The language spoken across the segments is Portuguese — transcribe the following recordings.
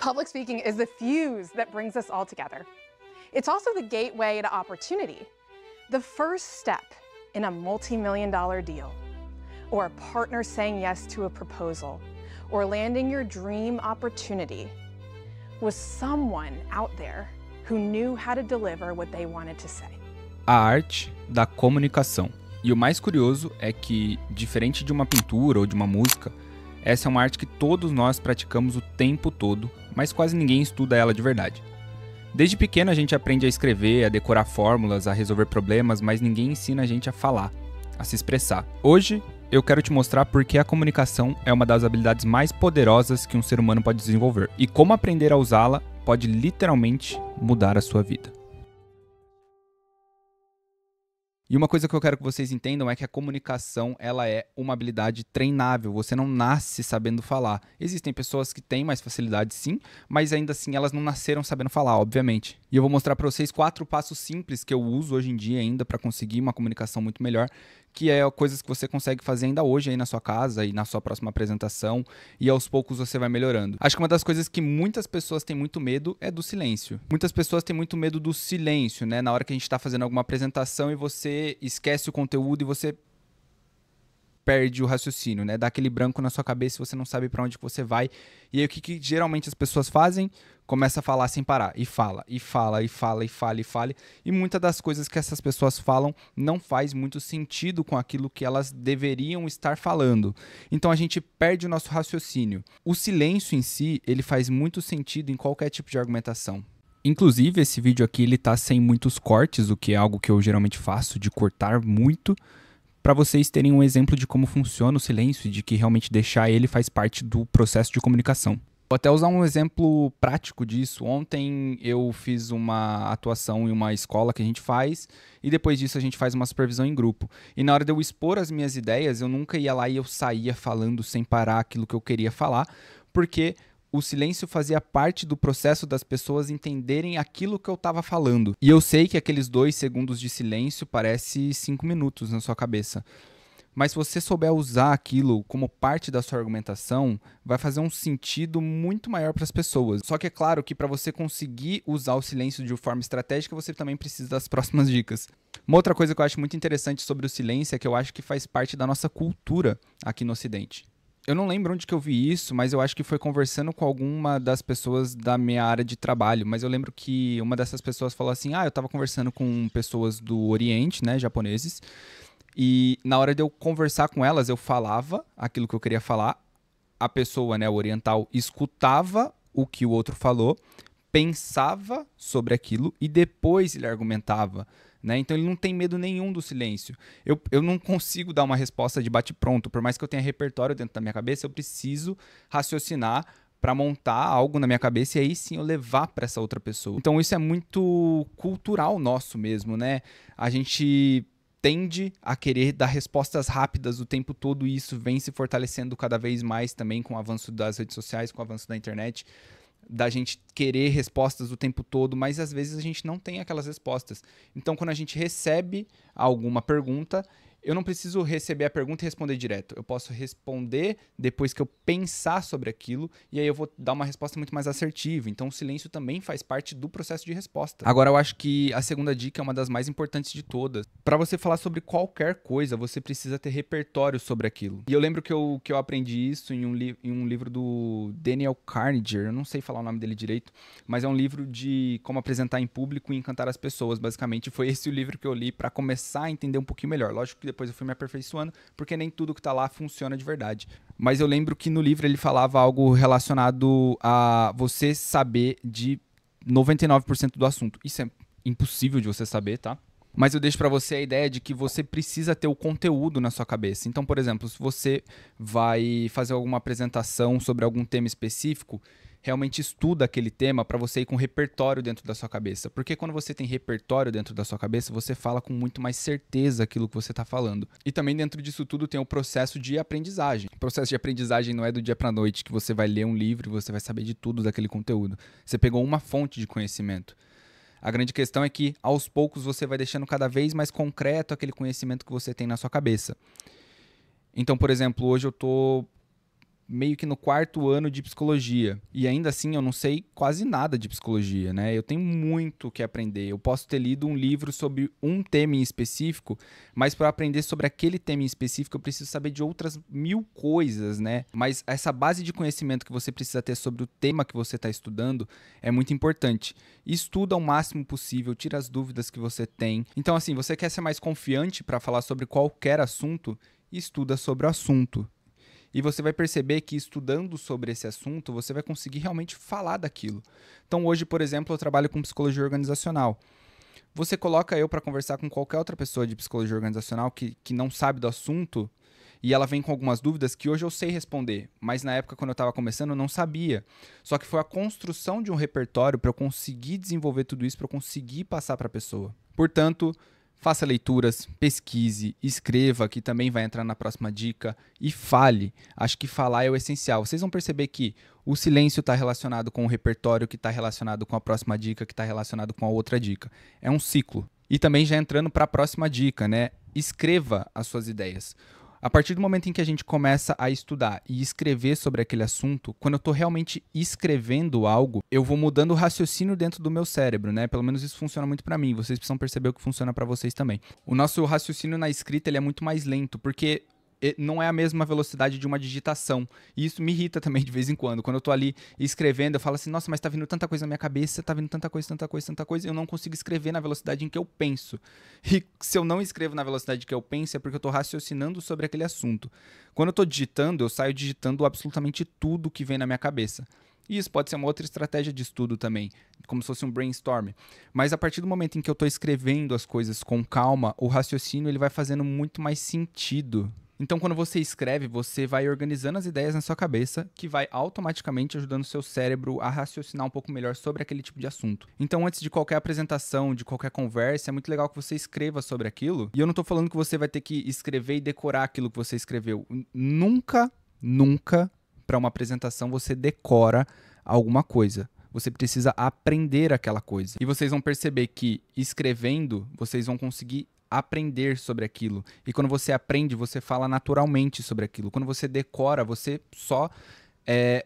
Public speaking is the fuse that brings us all together. It's also the gateway to opportunity, the first step in a multi-million-dollar deal, or a partner saying yes to a proposal, or landing your dream opportunity, was someone out there who knew how to deliver what they wanted to say. A arte da comunicação. E o mais curioso é que, diferente de uma pintura ou de uma música, essa é uma arte que todos nós praticamos o tempo todo, mas quase ninguém estuda ela de verdade. Desde pequeno a gente aprende a escrever, a decorar fórmulas, a resolver problemas, mas ninguém ensina a gente a falar, a se expressar. Hoje, eu quero te mostrar por que a comunicação é uma das habilidades mais poderosas que um ser humano pode desenvolver e como aprender a usá-la pode literalmente mudar a sua vida. E uma coisa que eu quero que vocês entendam é que a comunicação ela é uma habilidade treinável, você não nasce sabendo falar. Existem pessoas que têm mais facilidade sim, mas ainda assim elas não nasceram sabendo falar, obviamente. E eu vou mostrar para vocês 4 passos simples que eu uso hoje em dia ainda para conseguir uma comunicação muito melhor, que é coisas que você consegue fazer ainda hoje aí na sua casa e na sua próxima apresentação, e aos poucos você vai melhorando. Acho que uma das coisas que muitas pessoas têm muito medo é do silêncio. Muitas pessoas têm muito medo do silêncio, né? Na hora que a gente está fazendo alguma apresentação e você esquece o conteúdo e você perde o raciocínio, né? Dá aquele branco na sua cabeça e você não sabe para onde que você vai. E aí o que geralmente as pessoas fazem? Começa a falar sem parar. E fala, e fala, e fala, e fala, e fala. E muitas das coisas que essas pessoas falam não faz muito sentido com aquilo que elas deveriam estar falando. Então a gente perde o nosso raciocínio. O silêncio em si, ele faz muito sentido em qualquer tipo de argumentação. Inclusive, esse vídeo aqui, ele tá sem muitos cortes, o que é algo que eu geralmente faço, de cortar muito, para vocês terem um exemplo de como funciona o silêncio e de que realmente deixar ele faz parte do processo de comunicação. Vou até usar um exemplo prático disso. Ontem eu fiz uma atuação em uma escola que a gente faz e depois disso a gente faz uma supervisão em grupo. E na hora de eu expor as minhas ideias, eu nunca ia lá e eu saía falando sem parar aquilo que eu queria falar, porque o silêncio fazia parte do processo das pessoas entenderem aquilo que eu estava falando. E eu sei que aqueles 2 segundos de silêncio parece 5 minutos na sua cabeça. Mas se você souber usar aquilo como parte da sua argumentação, vai fazer um sentido muito maior para as pessoas. Só que é claro que para você conseguir usar o silêncio de forma estratégica, você também precisa das próximas dicas. Uma outra coisa que eu acho muito interessante sobre o silêncio é que eu acho que faz parte da nossa cultura aqui no Ocidente. Eu não lembro onde que eu vi isso, mas eu acho que foi conversando com alguma das pessoas da minha área de trabalho. Mas eu lembro que uma dessas pessoas falou assim, eu estava conversando com pessoas do Oriente, né, japoneses, e na hora de eu conversar com elas, eu falava aquilo que eu queria falar, a pessoa, né, o oriental, escutava o que o outro falou, pensava sobre aquilo e depois ele argumentava. Né? Então ele não tem medo nenhum do silêncio. Eu não consigo dar uma resposta de bate-pronto. Por mais que eu tenha repertório dentro da minha cabeça, eu preciso raciocinar para montar algo na minha cabeça e aí sim eu levar para essa outra pessoa. Então isso é muito cultural nosso mesmo, né? A gente tende a querer dar respostas rápidas o tempo todo e isso vem se fortalecendo cada vez mais também com o avanço das redes sociais, com o avanço da internet, da gente querer respostas o tempo todo, mas às vezes a gente não tem aquelas respostas. Então, quando a gente recebe alguma pergunta, eu não preciso receber a pergunta e responder direto. Eu posso responder depois que eu pensar sobre aquilo e aí eu vou dar uma resposta muito mais assertiva. Então, o silêncio também faz parte do processo de resposta. Agora, eu acho que a segunda dica é uma das mais importantes de todas. Para você falar sobre qualquer coisa, você precisa ter repertório sobre aquilo. E eu lembro que eu aprendi isso em um livro do Daniel Carnegie, eu não sei falar o nome dele direito, mas é um livro de como apresentar em público e encantar as pessoas, basicamente. Foi esse o livro que eu li para começar a entender um pouquinho melhor. Lógico que depois eu fui me aperfeiçoando, porque nem tudo que tá lá funciona de verdade. Mas eu lembro que no livro ele falava algo relacionado a você saber de 99% do assunto. Isso é impossível de você saber, tá? Mas eu deixo para você a ideia de que você precisa ter o conteúdo na sua cabeça. Então, por exemplo, se você vai fazer alguma apresentação sobre algum tema específico, realmente estuda aquele tema para você ir com repertório dentro da sua cabeça. Porque quando você tem repertório dentro da sua cabeça, você fala com muito mais certeza aquilo que você está falando. E também dentro disso tudo tem o processo de aprendizagem. O processo de aprendizagem não é do dia para a noite que você vai ler um livro e você vai saber de tudo daquele conteúdo. Você pegou uma fonte de conhecimento. A grande questão é que, aos poucos, você vai deixando cada vez mais concreto aquele conhecimento que você tem na sua cabeça. Então, por exemplo, hoje eu estou meio que no 4º ano de psicologia. E ainda assim eu não sei quase nada de psicologia, né? Eu tenho muito o que aprender. Eu posso ter lido um livro sobre um tema em específico, mas para aprender sobre aquele tema em específico eu preciso saber de outras 1000 coisas, né? Mas essa base de conhecimento que você precisa ter sobre o tema que você está estudando é muito importante. Estuda o máximo possível, tira as dúvidas que você tem. Então assim, você quer ser mais confiante para falar sobre qualquer assunto? Estuda sobre o assunto. E você vai perceber que estudando sobre esse assunto, você vai conseguir realmente falar daquilo. Então hoje, por exemplo, eu trabalho com psicologia organizacional. Você coloca eu para conversar com qualquer outra pessoa de psicologia organizacional que não sabe do assunto, e ela vem com algumas dúvidas que hoje eu sei responder, mas na época quando eu estava começando eu não sabia. Só que foi a construção de um repertório para eu conseguir desenvolver tudo isso, para eu conseguir passar para a pessoa. Portanto, faça leituras, pesquise, escreva, que também vai entrar na próxima dica, e fale. Acho que falar é o essencial. Vocês vão perceber que o silêncio está relacionado com o repertório, que está relacionado com a próxima dica, que está relacionado com a outra dica. É um ciclo. E também já entrando para a próxima dica, né? Escreva as suas ideias. A partir do momento em que a gente começa a estudar e escrever sobre aquele assunto, quando eu estou realmente escrevendo algo, eu vou mudando o raciocínio dentro do meu cérebro, né? Pelo menos isso funciona muito para mim. Vocês precisam perceber o que funciona para vocês também. O nosso raciocínio na escrita ele é muito mais lento, porque não é a mesma velocidade de uma digitação. E isso me irrita também de vez em quando. Quando eu tô ali escrevendo, eu falo assim, nossa, mas tá vindo tanta coisa na minha cabeça, tá vindo tanta coisa, e eu não consigo escrever na velocidade em que eu penso. E se eu não escrevo na velocidade que eu penso, é porque eu tô raciocinando sobre aquele assunto. Quando eu tô digitando, eu saio digitando absolutamente tudo que vem na minha cabeça. E isso pode ser uma outra estratégia de estudo também, como se fosse um brainstorm. Mas a partir do momento em que eu estou escrevendo as coisas com calma, o raciocínio ele vai fazendo muito mais sentido. Então, quando você escreve, você vai organizando as ideias na sua cabeça, que vai automaticamente ajudando o seu cérebro a raciocinar um pouco melhor sobre aquele tipo de assunto. Então, antes de qualquer apresentação, de qualquer conversa, é muito legal que você escreva sobre aquilo. E eu não estou falando que você vai ter que escrever e decorar aquilo que você escreveu. Nunca, para uma apresentação, você decora alguma coisa. Você precisa aprender aquela coisa. E vocês vão perceber que escrevendo, vocês vão conseguir aprender sobre aquilo. E quando você aprende, você fala naturalmente sobre aquilo. Quando você decora, você só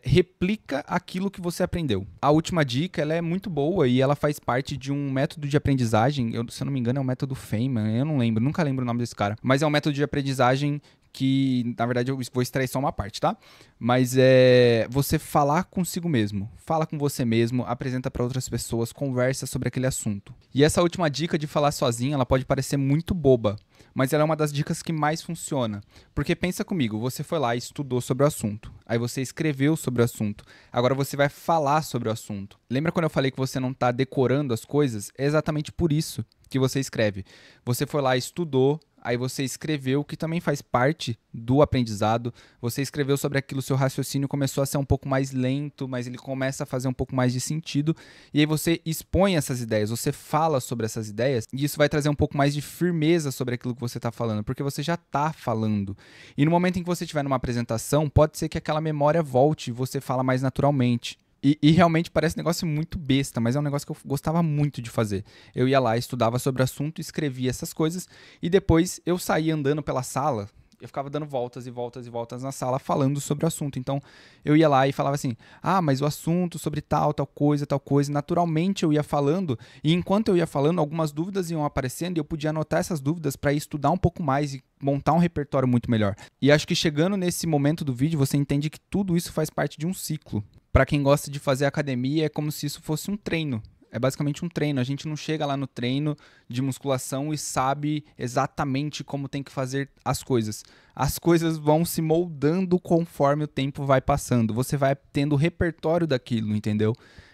replica aquilo que você aprendeu. A última dica, ela é muito boa e ela faz parte de um método de aprendizagem. Se eu não me engano, é o método Feynman. Eu não lembro, nunca lembro o nome desse cara. Mas é um método de aprendizagem que, na verdade, eu vou extrair só uma parte, tá? Mas é você falar consigo mesmo. Fala com você mesmo, apresenta para outras pessoas, conversa sobre aquele assunto. E essa última dica de falar sozinho, ela pode parecer muito boba, mas ela é uma das dicas que mais funciona. Porque pensa comigo, você foi lá e estudou sobre o assunto. Aí você escreveu sobre o assunto. Agora você vai falar sobre o assunto. Lembra quando eu falei que você não está decorando as coisas? É exatamente por isso que você escreve. Você foi lá, estudou, aí você escreveu, que também faz parte do aprendizado. Você escreveu sobre aquilo, seu raciocínio começou a ser um pouco mais lento, mas ele começa a fazer um pouco mais de sentido. E aí você expõe essas ideias, você fala sobre essas ideias, e isso vai trazer um pouco mais de firmeza sobre aquilo que você está falando, porque você já está falando. E no momento em que você estiver numa apresentação, pode ser que aquela memória volte e você fala mais naturalmente. E realmente parece um negócio muito besta, mas é um negócio que eu gostava muito de fazer. Eu ia lá, estudava sobre o assunto, escrevia essas coisas e depois eu saía andando pela sala. Eu ficava dando voltas e voltas e voltas na sala falando sobre o assunto. Então eu ia lá e falava assim, mas o assunto sobre tal coisa. Naturalmente eu ia falando e enquanto eu ia falando, algumas dúvidas iam aparecendo e eu podia anotar essas dúvidas para estudar um pouco mais e montar um repertório muito melhor. E acho que chegando nesse momento do vídeo, você entende que tudo isso faz parte de um ciclo. Para quem gosta de fazer academia, é como se isso fosse um treino. É basicamente um treino. A gente não chega lá no treino de musculação e sabe exatamente como tem que fazer as coisas. As coisas vão se moldando conforme o tempo vai passando. Você vai tendo o repertório daquilo, entendeu?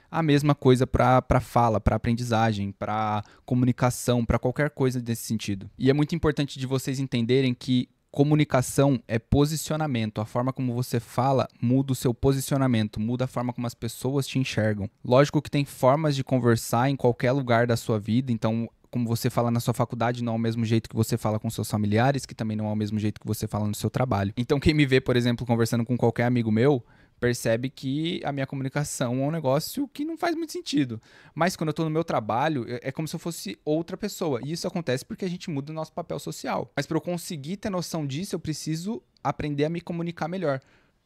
A mesma coisa para fala, para aprendizagem, para comunicação, para qualquer coisa desse sentido. E é muito importante de vocês entenderem que comunicação é posicionamento. A forma como você fala muda o seu posicionamento, muda a forma como as pessoas te enxergam. Lógico que tem formas de conversar em qualquer lugar da sua vida, então como você fala na sua faculdade não é o mesmo jeito que você fala com seus familiares, que também não é o mesmo jeito que você fala no seu trabalho. Então quem me vê, por exemplo, conversando com qualquer amigo meu, percebe que a minha comunicação é um negócio que não faz muito sentido. Mas quando eu estou no meu trabalho, é como se eu fosse outra pessoa. E isso acontece porque a gente muda o nosso papel social. Mas para eu conseguir ter noção disso, eu preciso aprender a me comunicar melhor.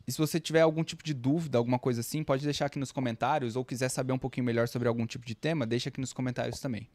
E se você tiver algum tipo de dúvida, alguma coisa assim, pode deixar aqui nos comentários, ou quiser saber um pouquinho melhor sobre algum tipo de tema, deixa aqui nos comentários também.